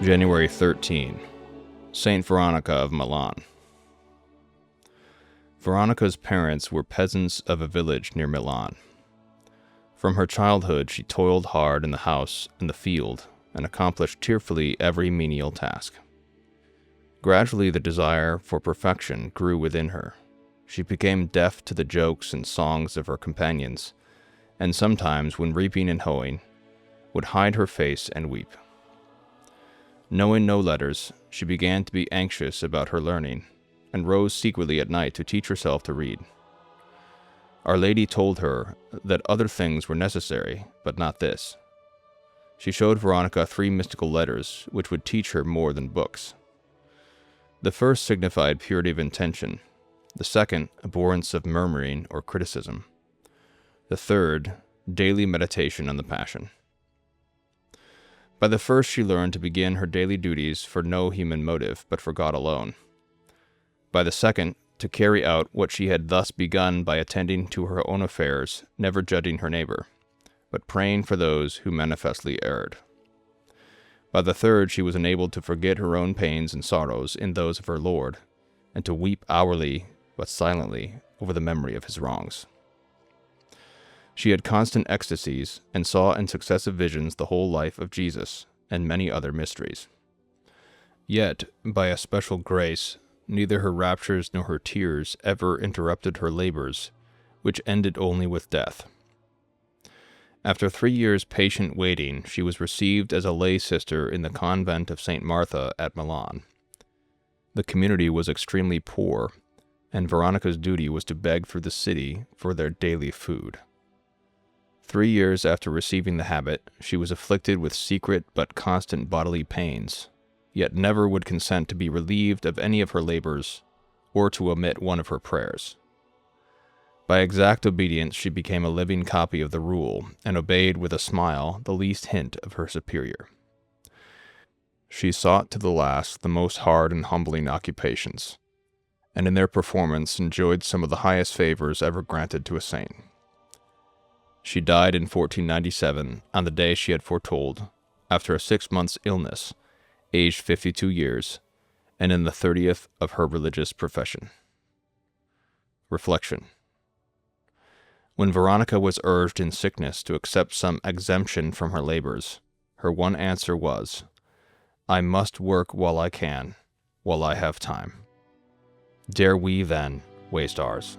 January 13. Saint Veronica of Milan. Veronica's parents were peasants of a village near Milan. From her childhood, she toiled hard in the house and the field and accomplished cheerfully every menial task. Gradually, the desire for perfection grew within her. She became deaf to the jokes and songs of her companions, and sometimes, when reaping and hoeing, would hide her face and weep. Knowing no letters, she began to be anxious about her learning, and rose secretly at night to teach herself to read. Our Lady told her that other things were necessary, but not this. She showed Veronica 3 mystical letters, which would teach her more than books. The first signified purity of intention, the second, abhorrence of murmuring or criticism, the third, daily meditation on the Passion. By the first, she learned to begin her daily duties for no human motive, but for God alone. By the second, to carry out what she had thus begun by attending to her own affairs, never judging her neighbor, but praying for those who manifestly erred. By the third, she was enabled to forget her own pains and sorrows in those of her Lord, and to weep hourly, but silently, over the memory of his wrongs. She had constant ecstasies, and saw in successive visions the whole life of Jesus, and many other mysteries. Yet, by a special grace, neither her raptures nor her tears ever interrupted her labors, which ended only with death. After 3 years' patient waiting, she was received as a lay sister in the convent of St. Martha at Milan. The community was extremely poor, and Veronica's duty was to beg through the city for their daily food. 3 years after receiving the habit, she was afflicted with secret but constant bodily pains, yet never would consent to be relieved of any of her labors or to omit one of her prayers. By exact obedience, she became a living copy of the rule and obeyed with a smile the least hint of her superior. She sought to the last the most hard and humbling occupations, and in their performance enjoyed some of the highest favors ever granted to a saint. She died in 1497, on the day she had foretold, after a 6 months' illness, aged 52 years, and in the 30th of her religious profession. Reflection. When Veronica was urged in sickness to accept some exemption from her labors, her one answer was, "I must work while I can, while I have time." Dare we, then, waste ours?